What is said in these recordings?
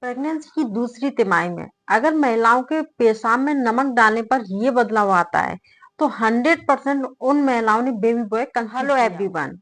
Pregnancy की दूसरी तिमाही में अगर महिलाओं के पेशाब में नमक डालने पर ये बदलाव आता है तो 100% उन महिलाओं ने बेबी बॉय कंसीव किया। हेलो एवरीवन,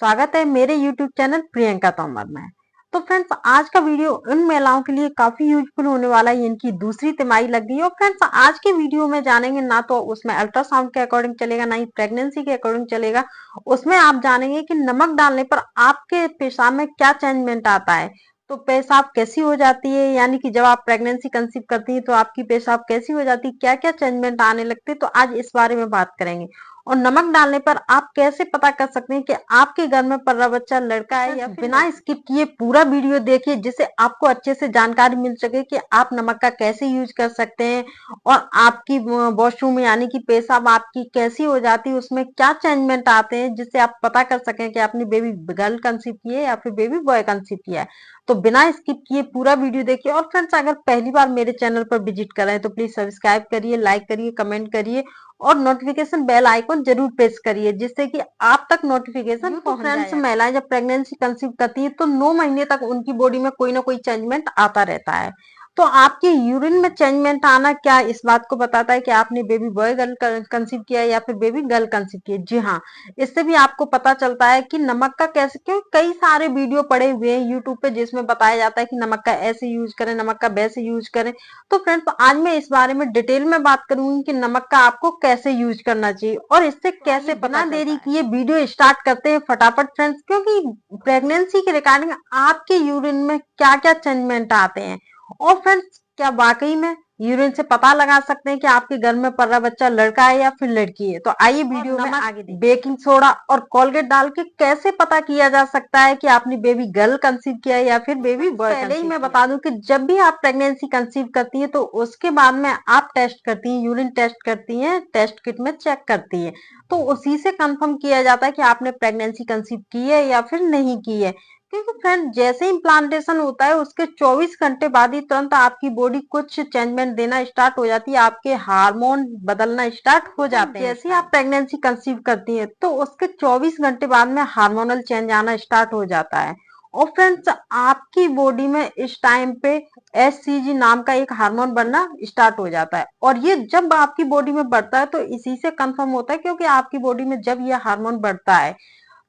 स्वागत है मेरे यूट्यूब चैनल प्रियंका तोमर में। तो फ्रेंड्स, आज का वीडियो उन महिलाओं के लिए काफी यूजफुल होने वाला है इनकी दूसरी तिमाही लग गई। और फ्रेंड्स, आज के वीडियो में जानेंगे ना तो उसमें अल्ट्रासाउंड के अकॉर्डिंग चलेगा, ना ही प्रेगनेंसी के अकॉर्डिंग चलेगा। उसमें आप जानेंगे कि नमक डालने पर आपके पेशाब में क्या चेंजमेंट आता है, तो पेशाब कैसी हो जाती है, यानी कि जब आप प्रेगनेंसी कंसीव करती हैं तो आपकी पेशाब कैसी हो जाती है, क्या क्या चेंजमेंट आने लगते हैं, तो आज इस बारे में बात करेंगे। और नमक डालने पर आप कैसे पता कर सकते हैं कि आपके घर में पल रहा बच्चा लड़का है या फिर बिना स्किप किए पूरा वीडियो देखिए, जिससे आपको अच्छे से जानकारी मिल सके कि आप नमक का कैसे यूज कर सकते हैं और आपकी वॉशरूम यानी कि पेशाब आपकी कैसी हो जाती है, उसमें क्या चेंजमेंट आते हैं, जिससे आप पता कर सकें कि आपने बेबी गर्ल कंसीव की है या फिर बेबी बॉय कंसीव किया है। तो बिना स्किप किए पूरा वीडियो देखिए। और फ्रेंड्स, अगर पहली बार मेरे चैनल पर विजिट कर रहे हैं तो प्लीज सब्सक्राइब करिए, लाइक करिए, कमेंट करिए और नोटिफिकेशन बेल आइकन जरूर प्रेस करिए, जिससे कि आप तक नोटिफिकेशन पहुंच जाए। फ्रेंड्स, महिलाएं जब प्रेगनेंसी कंसीव करती है तो 9 महीने तक उनकी बॉडी में कोई ना कोई चेंजमेंट आता रहता है। तो आपके यूरिन में चेंजमेंट आना क्या इस बात को बताता है कि आपने बेबी बॉय गर्ल कंसीव किया है या फिर बेबी गर्ल कंसीव किया है? जी हाँ, इससे भी आपको पता चलता है कि नमक का कैसे, क्यों कई सारे वीडियो पड़े हुए हैं यूट्यूब पे जिसमें बताया जाता है कि नमक का ऐसे यूज करें, नमक का वैसे यूज करें। तो फ्रेंड्स, आज मैं इस बारे में डिटेल में बात करूंगी कि नमक का आपको कैसे यूज करना चाहिए और इससे कैसे बिना देरी किए वीडियो स्टार्ट करते हैं फटाफट फ्रेंड्स, क्योंकि प्रेगनेंसी के रिगार्डिंग आपके यूरिन में क्या क्या चेंजमेंट आते हैं और फ्रेंड्स क्या वाकई में यूरिन से पता लगा सकते हैं कि आपके घर में पल रहा बच्चा लड़का है या फिर लड़की है। तो आइए वीडियो में आगे देखिए। बेकिंग सोडा और कोलगेट डाल के कैसे पता किया जा सकता है कि आपने बेबी गर्ल कंसीव किया है या फिर बेबी बॉय। पहले ही मैं बता दूं कि जब भी आप प्रेगनेंसी कंसीव करती है तो उसके बाद में आप टेस्ट करती हैं, यूरिन टेस्ट करती हैं, टेस्ट किट में चेक करती है, तो उसी से कंफर्म किया जाता है कि आपने प्रेगनेंसी कंसीव की है या फिर नहीं की है। क्योंकि फ्रेंड, जैसे इम्प्लांटेशन होता है उसके 24 घंटे बाद ही तुरंत आपकी बॉडी कुछ चेंजमेंट देना स्टार्ट हो जाती है, आपके हार्मोन बदलना स्टार्ट हो जाते हैं। जैसे ही आप प्रेगनेंसी कंसीव करती हैं तो उसके 24 घंटे बाद में हार्मोनल चेंज आना स्टार्ट हो जाता है। और फ्रेंड्स, आपकी बॉडी में इस टाइम पे एससीजी नाम का एक हार्मोन बनना स्टार्ट हो जाता है, और ये जब आपकी बॉडी में बढ़ता है तो इसी से कंफर्म होता है, क्योंकि आपकी बॉडी में जब ये हार्मोन बढ़ता है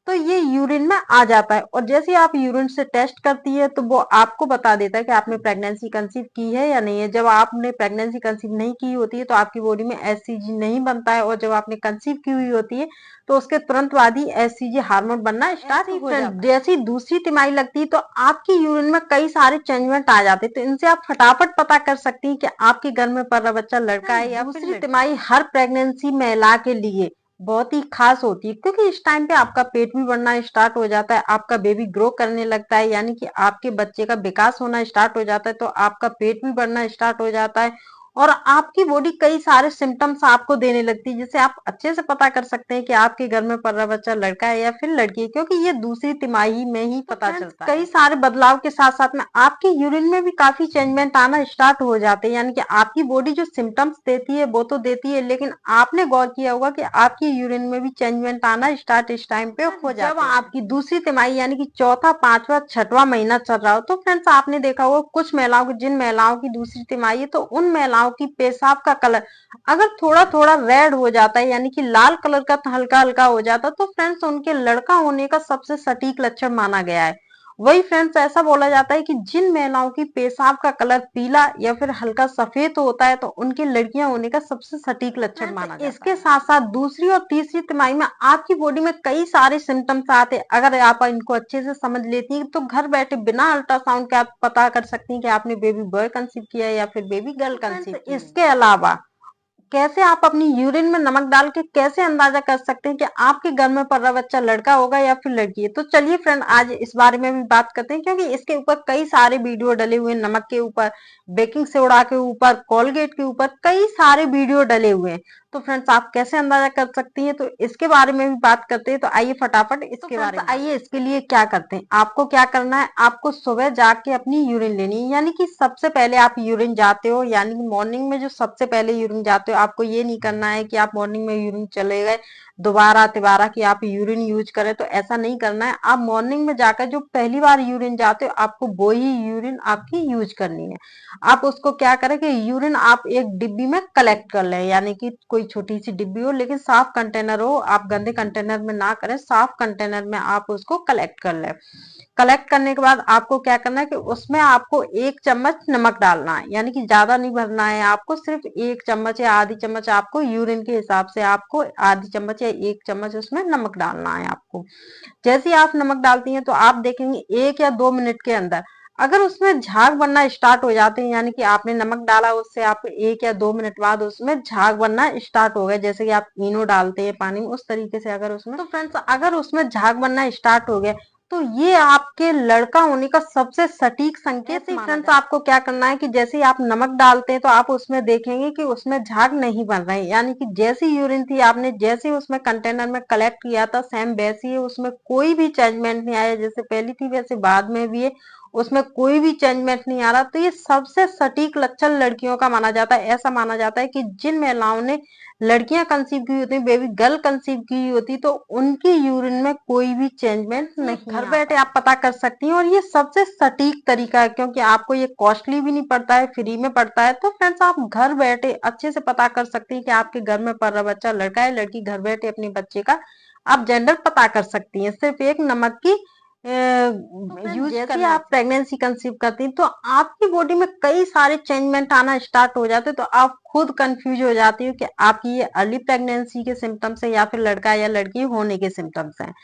तो ये यूरिन में आ जाता है। और जैसे आप यूरिन से टेस्ट करती है तो वो आपको बता देता है कि आपने प्रेगनेंसी कंसीव की है या नहीं है। जब आपने प्रेगनेंसी कंसीव नहीं की होती है तो आपकी बॉडी में एससीजी नहीं बनता है, और जब आपने कंसीव की हुई होती है तो उसके तुरंत बाद ही एससीजी हार्मोन बनना स्टार्ट हो जाता है। जैसी दूसरी तिमाही लगती है तो आपकी यूरिन में कई सारे चेंजमेंट आ जाते हैं, तो इनसे आप फटाफट पता कर सकती हैं कि आपके घर में पल रहा बच्चा लड़का है या फिर लड़की। तिमाही हर प्रेगनेंसी महिला के लिए बहुत ही खास होती है, क्योंकि इस टाइम पे आपका पेट भी बढ़ना स्टार्ट हो जाता है, आपका बेबी ग्रो करने लगता है, यानी कि आपके बच्चे का विकास होना स्टार्ट हो जाता है, तो आपका पेट भी बढ़ना स्टार्ट हो जाता है और आपकी बॉडी कई सारे सिम्टम्स आपको देने लगती है, जिससे आप अच्छे से पता कर सकते हैं कि आपके घर में पल रहा बच्चा लड़का है या फिर लड़की है, क्योंकि ये दूसरी तिमाही में ही पता चलता है। कई सारे बदलाव के साथ साथ में आपके यूरिन में भी काफी चेंजमेंट आना स्टार्ट हो जाते हैं, यानी कि आपकी बॉडी जो सिम्टम्स देती है वो तो देती है, लेकिन आपने गौर किया होगा कि आपकी यूरिन में भी चेंजमेंट आना स्टार्ट इस टाइम पे हो जाता है। जब आपकी दूसरी तिमाही यानी कि चौथा, पांचवा, छठवां महीना चल रहा हो, तो फ्रेंड्स आपने देखा होगा कुछ महिलाओं की, जिन महिलाओं की दूसरी तिमाही है तो उन महिलाओं की पेशाब का कलर अगर थोड़ा थोड़ा रेड हो जाता है, यानी कि लाल कलर का हल्का हल्का हो जाता है, तो फ्रेंड्स उनके लड़का होने का सबसे सटीक लक्षण माना गया है। वही फ्रेंड्स, ऐसा बोला जाता है कि जिन महिलाओं की पेशाब का कलर पीला या फिर हल्का सफेद होता है तो उनकी लड़कियां होने का सबसे सटीक लक्षण माना जाता है। इसके साथ साथ दूसरी और तीसरी तिमाही में आपकी बॉडी में कई सारे सिम्टम्स आते हैं, अगर आप इनको अच्छे से समझ लेती हैं तो घर बैठे बिना अल्ट्रासाउंड के आप पता कर सकती हैं कि आपने बेबी बॉय कंसीव किया है या फिर बेबी गर्ल कंसीव किया है। इसके अलावा कैसे आप अपनी यूरिन में नमक डाल के कैसे अंदाजा कर सकते हैं कि आपके घर में पल रहा बच्चा लड़का होगा या फिर लड़की है? तो चलिए फ्रेंड, आज इस बारे में भी बात करते हैं, क्योंकि इसके ऊपर कई सारे वीडियो डले हुए हैं। नमक के ऊपर, बेकिंग सोडा के ऊपर, कोलगेट के ऊपर कई सारे वीडियो डले हुए हैं। तो फ्रेंड्स, आप कैसे अंदाजा कर सकती हैं, तो इसके बारे में भी बात करते हैं। तो आइए फटाफट इसके बारे में आइए। इसके लिए क्या करते हैं, आपको क्या करना है, आपको सुबह जाग के अपनी यूरिन लेनी है, यानी कि सबसे पहले आप यूरिन जाते हो, यानी कि मॉर्निंग में जो सबसे पहले यूरिन जाते हो, आपको ये नहीं करना है कि आप मॉर्निंग में यूरिन चले गए, दोबारा तिबारा कि आप यूरिन यूज करें, तो ऐसा नहीं करना है। आप मॉर्निंग में जाकर जो पहली बार यूरिन जाते हो, आपको वो ही यूरिन आपकी यूज करनी है। आप उसको क्या करें कि यूरिन आप एक डिब्बी में कलेक्ट कर लें, यानी कि कोई छोटी सी डिब्बी हो लेकिन साफ कंटेनर हो, आप गंदे कंटेनर में ना करें, साफ कंटेनर में आप उसको कलेक्ट कर लें। कलेक्ट करने के बाद आपको क्या करना है कि उसमें आपको 1 चम्मच नमक डालना है, यानी कि ज्यादा नहीं भरना है आपको, सिर्फ 1 चम्मच या आधी चम्मच आपको यूरिन के हिसाब से आपको आधी चम्मच या 1 चम्मच उसमें नमक डालना है आपको। जैसे ही आप नमक डालती हैं तो आप देखेंगे 1 या 2 मिनट के अंदर अगर उसमें झाग बनना स्टार्ट हो जाते हैं, यानी कि आपने नमक डाला उससे आप 1 या 2 मिनट बाद उसमें झाग बनना स्टार्ट हो गए, जैसे कि आप इनो डालते हैं पानी में उस तरीके से अगर उसमें, तो फ्रेंड्स अगर उसमें झाग बनना स्टार्ट हो गया तो ये आपके लड़का होने का सबसे सटीक संकेत माना फ्रेंड्स। आपको क्या करना है कि जैसे ही आप नमक डालते हैं तो आप उसमें देखेंगे कि उसमें झाग नहीं बन रहे, यानी कि जैसी यूरिन थी आपने जैसे ही उसमें कंटेनर में कलेक्ट किया था सेम वैसी ही, उसमें कोई भी चेंजमेंट नहीं आया, जैसे पहली थी वैसे बाद में भी है, उसमें कोई भी चेंजमेंट नहीं आ रहा। तो ये सबसे सटीक लक्षण लड़कियों का माना जाता है। ऐसा माना जाता है कि जिन महिलाओं ने लड़कियां कंसीव की होती, बेबी गर्ल कंसीव की होती, तो उनकी यूरिन में कोई भी चेंजमेंट नहीं, घर बैठे आप पता कर सकती हैं। और ये सबसे सटीक तरीका है क्योंकि आपको ये कॉस्टली भी नहीं पड़ता है, फ्री में पड़ता है। तो फ्रेंड्स आप घर बैठे अच्छे से पता कर सकती हैं कि आपके घर में पल रहा बच्चा लड़का है लड़की, घर बैठे अपने बच्चे का आप जेंडर पता कर सकती हैं सिर्फ एक नमक की यूज जैसे आप प्रेगनेंसी कंसीव करती हैं तो आपकी बॉडी में कई सारे चेंजमेंट आना स्टार्ट हो जाते हैं, तो आप खुद कंफ्यूज हो जाती हो कि आपकी ये अर्ली प्रेगनेंसी के सिम्टम्स है या फिर लड़का या लड़की होने के सिम्टम्स हैं।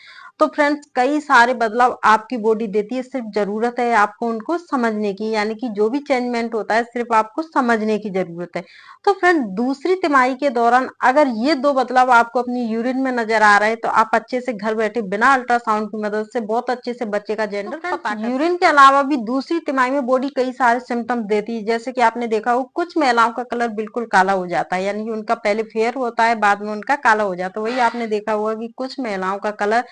तो फ्रेंड्स कई सारे बदलाव आपकी बॉडी देती है, सिर्फ जरूरत है आपको उनको समझने की, यानी कि जो भी चेंजमेंट होता है सिर्फ आपको समझने की जरूरत है। तो फ्रेंड दूसरी तिमाही के दौरान अगर ये 2 बदलाव आपको अपनी यूरिन में नजर आ रहे हैं तो आप अच्छे से घर बैठे बिना अल्ट्रासाउंड की मदद से बहुत अच्छे से बच्चे का जेंडर पता कर। यूरिन के अलावा भी दूसरी तिमाही में बॉडी कई सारे सिम्टम्स देती है, जैसे कि आपने देखा हो कुछ महिलाओं का कलर बिल्कुल काला हो जाता है, यानी कि उनका पहले फेयर होता है बाद में उनका काला हो जाता है। वही आपने देखा होगा कि कुछ महिलाओं का कलर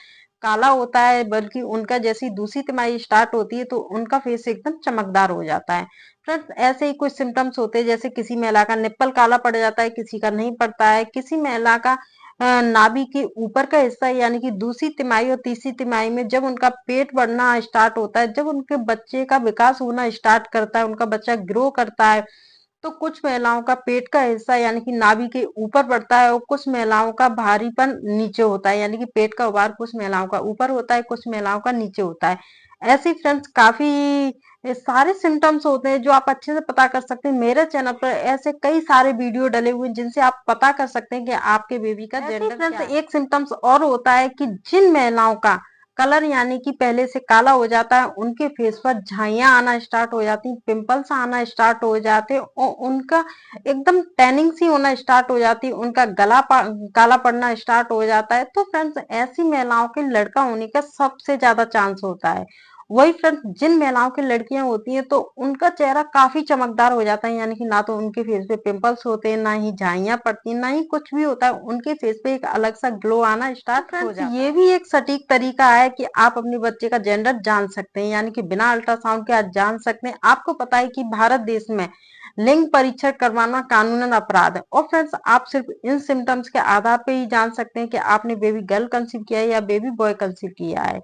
काला होता है, बल्कि उनका जैसी दूसरी तिमाही स्टार्ट होती है तो उनका फेस एकदम चमकदार हो जाता है। फ्रेंड्स ऐसे ही कुछ सिम्टम्स होते हैं, जैसे किसी महिला का निप्पल काला पड़ जाता है, किसी का नहीं पड़ता है, किसी महिला का नाभि के ऊपर का हिस्सा यानी कि दूसरी तिमाही और तीसरी तिमाही में जब उनका पेट बढ़ना स्टार्ट होता है, जब उनके बच्चे का विकास होना स्टार्ट करता है, उनका बच्चा ग्रो करता है, तो कुछ महिलाओं का पेट का हिस्सा यानी कि नाभि के ऊपर बढ़ता है और कुछ महिलाओं का भारीपन नीचे होता है, यानी कि पेट का उभार कुछ महिलाओं का ऊपर होता है कुछ महिलाओं का नीचे होता है। ऐसे फ्रेंड्स काफी सारे सिम्टम्स होते हैं जो आप अच्छे से पता कर सकते हैं। मेरे चैनल पर ऐसे कई सारे वीडियो डले हुए हैं जिनसे आप पता कर सकते हैं कि आपके बेबी का जेंडर क्या है। एक सिम्टम्स और होता है कि जिन महिलाओं का कलर यानी कि पहले से काला हो जाता है, उनके फेस पर झाइयां आना स्टार्ट हो जाती, पिंपल्स आना स्टार्ट हो जाते और उनका एकदम टैनिंग सी होना स्टार्ट हो जाती, उनका काला पड़ना स्टार्ट हो जाता है। तो फ्रेंड्स ऐसी महिलाओं के लड़का होने का सबसे ज्यादा चांस होता है। वही फ्रेंड्स जिन महिलाओं की लड़कियां होती हैं तो उनका चेहरा काफी चमकदार हो जाता है, यानी कि ना तो उनके फेस पे पिंपल्स होते हैं, ना ही झाइयां पड़ती हैं, ना ही कुछ भी होता है, उनके फेस पे एक अलग सा ग्लो आना स्टार्ट हो जाता है। ये भी एक सटीक तरीका है कि आप अपने बच्चे का जेंडर जान सकते हैं, यानी कि बिना अल्ट्रासाउंड के आप जान सकते हैं। आपको पता है कि भारत देश में लिंग परीक्षण करवाना कानूनन अपराध है, और फ्रेंड्स आप सिर्फ इन सिम्टम्स के आधार पे ही जान सकते हैं कि आपने बेबी गर्ल कंसीव किया है या बेबी बॉय कंसीव किया है।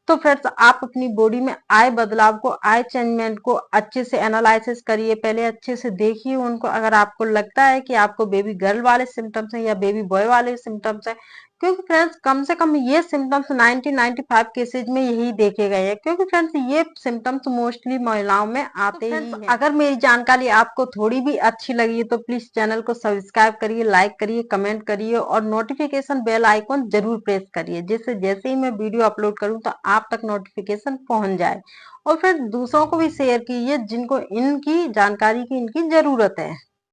तो फ्रेंड्स आप अपनी बॉडी में आए बदलाव को, आए चेंजमेंट को अच्छे से एनालिसिस करिए, पहले अच्छे से देखिए उनको। अगर आपको लगता है कि आपको बेबी गर्ल वाले सिम्टम्स हैं या बेबी बॉय वाले सिम्टम्स हैं, क्योंकि फ्रेंड्स कम से कम ये सिम्टम्स 90-95 केसेज में यही देखे गए हैं, क्योंकि फ्रेंड्स ये सिम्टम्स मोस्टली महिलाओं में आते ही हैं। अगर मेरी जानकारी आपको थोड़ी भी अच्छी लगी है तो प्लीज चैनल को सब्सक्राइब करिए, लाइक करिए, कमेंट करिए और नोटिफिकेशन बेल आइकॉन जरूर प्रेस करिए, जिससे जैसे ही मैं वीडियो अपलोड करूं तो आप तक नोटिफिकेशन पहुंच जाए। और फिर दूसरों को भी शेयर कीजिए जिनको इनकी जानकारी की इनकी जरूरत है।